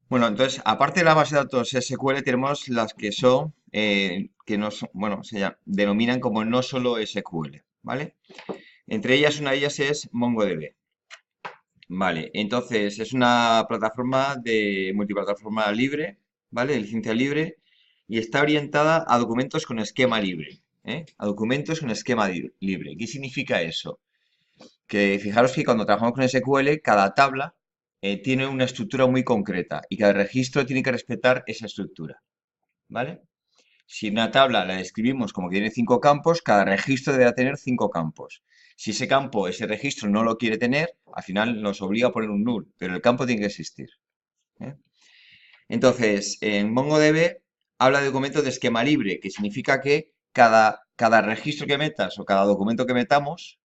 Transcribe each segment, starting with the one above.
Bueno, entonces, aparte de la base de datos SQL, tenemos las que son, que no son, bueno, denominan como no solo SQL, ¿vale? Entre ellas, una de ellas es MongoDB. Vale, entonces es una plataforma de multiplataforma libre, ¿vale? De licencia libre y está orientada a documentos con esquema libre, ¿eh? A documentos con esquema libre. ¿Qué significa eso? Que fijaros que cuando trabajamos con SQL, cada tabla tiene una estructura muy concreta y cada registro tiene que respetar esa estructura, ¿vale? Si una tabla la describimos como que tiene 5 campos, cada registro deberá tener 5 campos. Si ese campo, ese registro no lo quiere tener, al final nos obliga a poner un null, pero el campo tiene que existir, ¿eh? Entonces, en MongoDB habla de documentos de esquema libre, que significa que cada registro que metas o cada documento que metamos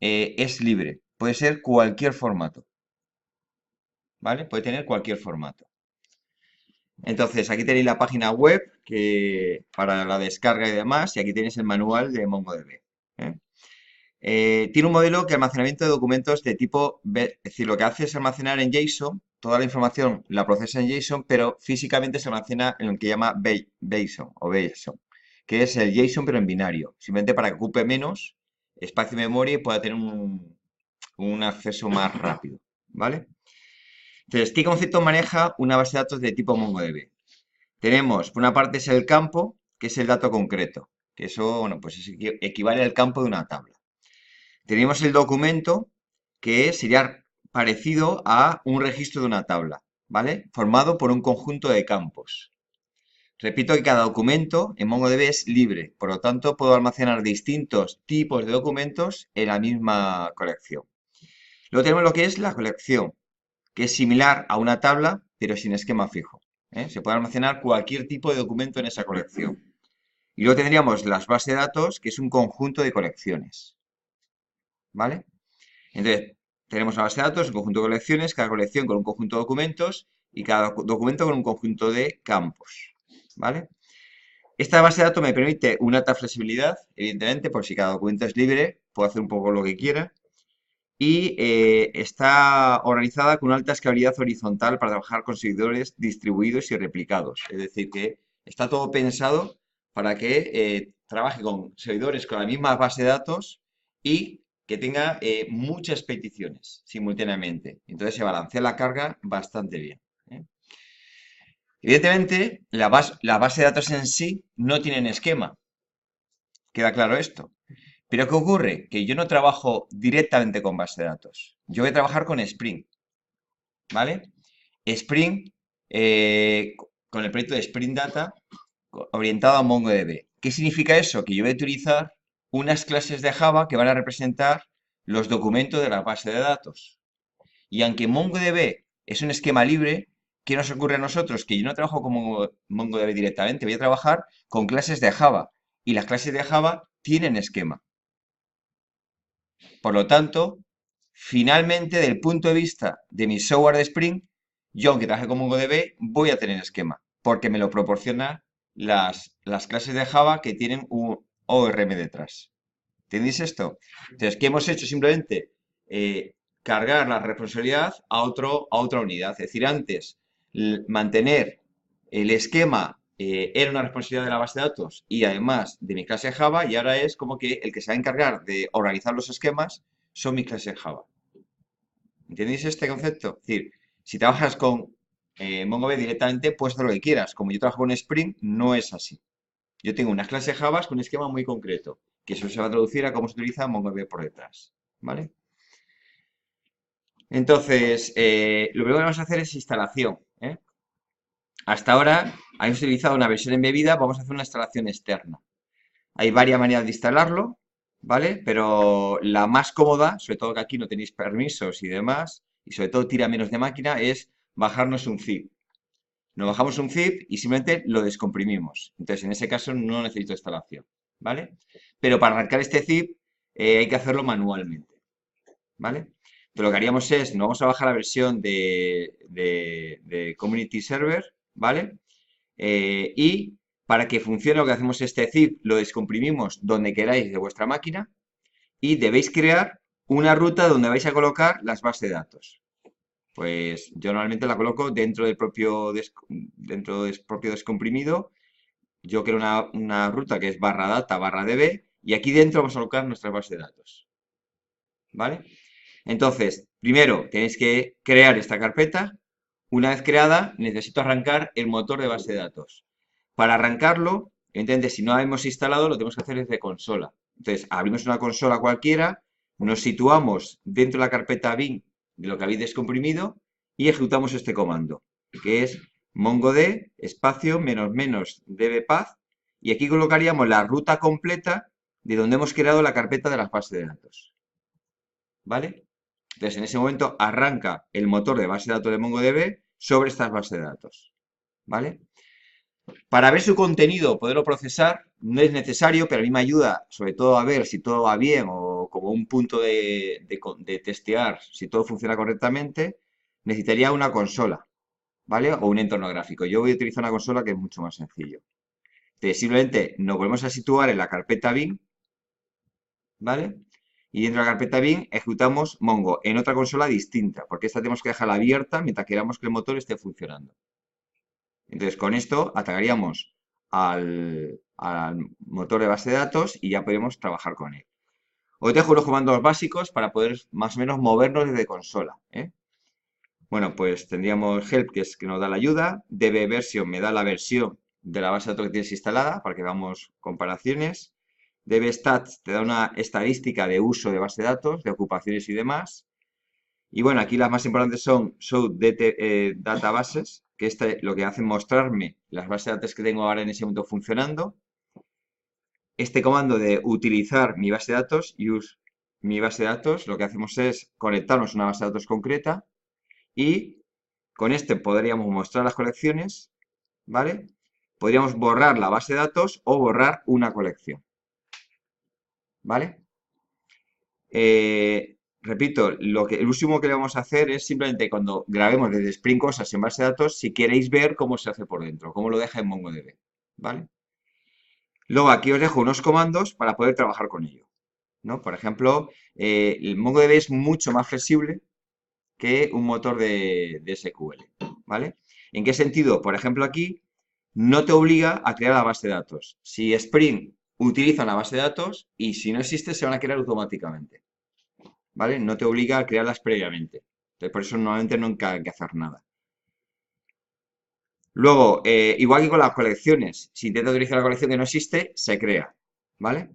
es libre. Puede ser cualquier formato, ¿vale? Puede tener cualquier formato. Entonces, aquí tenéis la página web para la descarga y demás, y aquí tenéis el manual de MongoDB, ¿eh? Tiene un modelo de almacenamiento de documentos de tipo B, es decir, lo que hace es almacenar en JSON, toda la información la procesa en JSON, pero físicamente se almacena en lo que llama JSON, que es el JSON pero en binario, simplemente para que ocupe menos espacio de memoria y pueda tener un acceso más rápido, ¿vale? Entonces, ¿qué concepto maneja una base de datos de tipo MongoDB? Tenemos, por una parte es el campo, que es el dato concreto, que eso, bueno, pues equivale al campo de una tabla. Tenemos el documento, que sería parecido a un registro de una tabla, ¿vale? Formado por un conjunto de campos. Repito que cada documento en MongoDB es libre, por lo tanto puedo almacenar distintos tipos de documentos en la misma colección. Luego tenemos lo que es la colección, que es similar a una tabla, pero sin esquema fijo, ¿eh? Se puede almacenar cualquier tipo de documento en esa colección. Y luego tendríamos las bases de datos, que es un conjunto de colecciones, ¿vale? Entonces, tenemos una base de datos, un conjunto de colecciones, cada colección con un conjunto de documentos y cada documento con un conjunto de campos, ¿vale? Esta base de datos me permite una alta flexibilidad, evidentemente, por si cada documento es libre, puedo hacer un poco lo que quiera. Y está organizada con una alta escalabilidad horizontal para trabajar con seguidores distribuidos y replicados. Es decir, que está todo pensado para que trabaje con seguidores con la misma base de datos y que tenga muchas peticiones simultáneamente. Entonces se balancea la carga bastante bien, ¿eh? Evidentemente, la base de datos en sí no tienen esquema. ¿Queda claro esto? Pero ¿qué ocurre? Que yo no trabajo directamente con base de datos. Yo voy a trabajar con Spring, ¿vale? Spring, eh, con el proyecto de Spring Data orientado a MongoDB. ¿Qué significa eso? Que yo voy a utilizar unas clases de Java que van a representar los documentos de la base de datos. Y aunque MongoDB es un esquema libre, ¿qué nos ocurre a nosotros? Que yo no trabajo con MongoDB directamente, voy a trabajar con clases de Java. Y las clases de Java tienen esquema. Por lo tanto, finalmente, del punto de vista de mi software de Spring, yo, aunque trabaje con MongoDB, voy a tener esquema, porque me lo proporcionan las clases de Java que tienen un ORM detrás. ¿Entendéis esto? Entonces, ¿qué hemos hecho? Simplemente cargar la responsabilidad a otra unidad. Es decir, antes mantener el esquema era una responsabilidad de la base de datos y además de mi clase Java, y ahora es como que el que se va a encargar de organizar los esquemas son mis clases Java. ¿Entendéis este concepto? Es decir, si trabajas con MongoDB directamente, puedes hacer lo que quieras. Como yo trabajo con Spring, no es así. Yo tengo unas clases Java con un esquema muy concreto, que eso se va a traducir a cómo se utiliza MongoDB por detrás, ¿vale? Entonces, lo primero que vamos a hacer es instalación, ¿eh? Hasta ahora habéis utilizado una versión embebida, vamos a hacer una instalación externa. Hay varias maneras de instalarlo, ¿vale? Pero la más cómoda, sobre todo que aquí no tenéis permisos y demás, y sobre todo tira menos de máquina, es bajarnos un zip. Nos bajamos un zip y simplemente lo descomprimimos. Entonces, en ese caso no necesito instalación, ¿vale? Pero para arrancar este zip hay que hacerlo manualmente, ¿vale? Entonces, lo que haríamos es, nos vamos a bajar la versión de Community Server, ¿vale? Y para que funcione lo que hacemos este zip, lo descomprimimos donde queráis de vuestra máquina y debéis crear una ruta donde vais a colocar las bases de datos. Pues yo normalmente la coloco dentro del propio, dentro del propio descomprimido. Yo creo una ruta que es barra data barra db y aquí dentro vamos a colocar nuestra base de datos. ¿Vale? Entonces, primero tenéis que crear esta carpeta. Una vez creada, necesito arrancar el motor de base de datos. Para arrancarlo, evidentemente, si no lo hemos instalado, lo tenemos que hacer desde consola. Entonces, abrimos una consola cualquiera, nos situamos dentro de la carpeta bin de lo que habéis descomprimido y ejecutamos este comando, que es mongod espacio menos dbpath y aquí colocaríamos la ruta completa de donde hemos creado la carpeta de las bases de datos. ¿Vale? Entonces, en ese momento arranca el motor de base de datos de MongoDB sobre estas bases de datos. ¿Vale? Para ver su contenido, poderlo procesar, no es necesario, pero a mí me ayuda sobre todo a ver si todo va bien o como un punto de testear si todo funciona correctamente, necesitaría una consola, ¿vale? O un entorno gráfico. Yo voy a utilizar una consola que es mucho más sencillo. Entonces, simplemente nos volvemos a situar en la carpeta bin, ¿vale? Y dentro de la carpeta bin ejecutamos Mongo en otra consola distinta, porque esta tenemos que dejarla abierta mientras queramos que el motor esté funcionando. Entonces, con esto atacaríamos al motor de base de datos y ya podemos trabajar con él. Os dejo los comandos básicos para poder más o menos movernos desde consola, ¿eh? Bueno, pues tendríamos help, que es que nos da la ayuda. db version me da la versión de la base de datos que tienes instalada para que veamos comparaciones. dbstats te da una estadística de uso de base de datos, de ocupaciones y demás. Y bueno, aquí las más importantes son show databases, que lo que hace es mostrarme las bases de datos que tengo ahora en ese momento funcionando. Este comando de utilizar mi base de datos, use mi base de datos, lo que hacemos es conectarnos a una base de datos concreta y con este podríamos mostrar las colecciones, ¿vale? Podríamos borrar la base de datos o borrar una colección, ¿vale? Repito, el último que le vamos a hacer es simplemente cuando grabemos desde Spring cosas en base de datos, si queréis ver cómo se hace por dentro, cómo lo deja en MongoDB, ¿vale? Luego aquí os dejo unos comandos para poder trabajar con ello, ¿no? Por ejemplo, el MongoDB es mucho más flexible que un motor de SQL, ¿vale? ¿En qué sentido? Por ejemplo, aquí no te obliga a crear la base de datos. Si Spring utiliza la base de datos y si no existe, se van a crear automáticamente. ¿Vale? No te obliga a crearlas previamente. Entonces, por eso normalmente no hay que hacer nada. Luego, igual que con las colecciones, si intenta utilizar la colección que no existe, se crea. ¿Vale?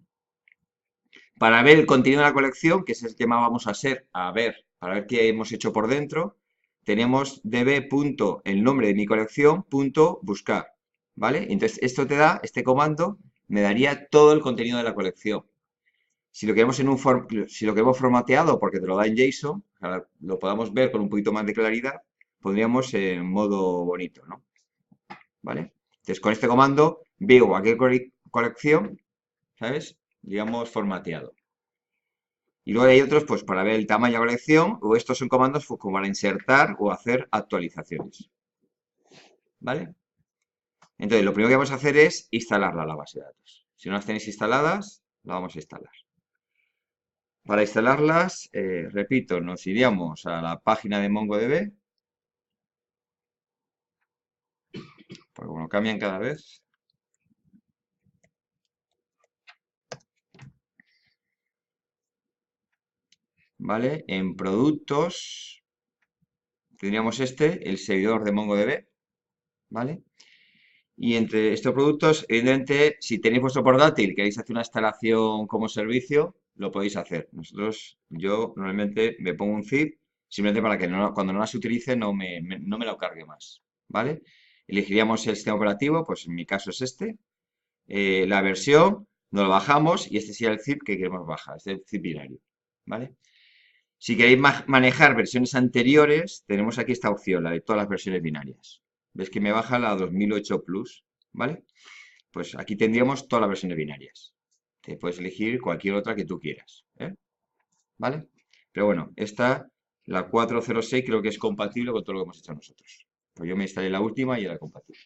Para ver el contenido de la colección, que es el que más vamos a ver, para ver qué hemos hecho por dentro, tenemos db. El nombre de mi colección, buscar. ¿Vale? Entonces, esto te da, este comando, me daría todo el contenido de la colección. Si lo queremos si lo queremos formateado porque te lo da en JSON, lo podamos ver con un poquito más de claridad, pondríamos en modo bonito, ¿no? ¿Vale? Entonces, con este comando veo cualquier colección, ¿sabes? Digamos, formateado. Y luego hay otros, pues, para ver el tamaño de la colección, o estos son comandos pues, como para insertar o hacer actualizaciones. ¿Vale? Entonces, lo primero que vamos a hacer es instalarla a la base de datos. Si no las tenéis instaladas, la vamos a instalar. Para instalarlas, repito, nos iríamos a la página de MongoDB, porque como cambian cada vez. ¿Vale? En productos tendríamos el seguidor de MongoDB, ¿vale? Y entre estos productos, evidentemente, si tenéis vuestro portátil y queréis hacer una instalación como servicio, lo podéis hacer. Yo normalmente me pongo un zip, simplemente para que cuando no las utilice no me lo cargue más, ¿vale? Elegiríamos el sistema operativo, pues en mi caso es este. La versión, nos lo bajamos y este sería el zip que queremos bajar, este es el zip binario, ¿vale? Si queréis manejar versiones anteriores, tenemos aquí esta opción, la de todas las versiones binarias. ¿Ves que me baja la 2008 Plus? ¿Vale? Pues aquí tendríamos todas las versiones binarias. Te puedes elegir cualquier otra que tú quieras, ¿eh? ¿Vale? Pero bueno, la 406 creo que es compatible con todo lo que hemos hecho nosotros. Pues yo me instalé la última y era compatible.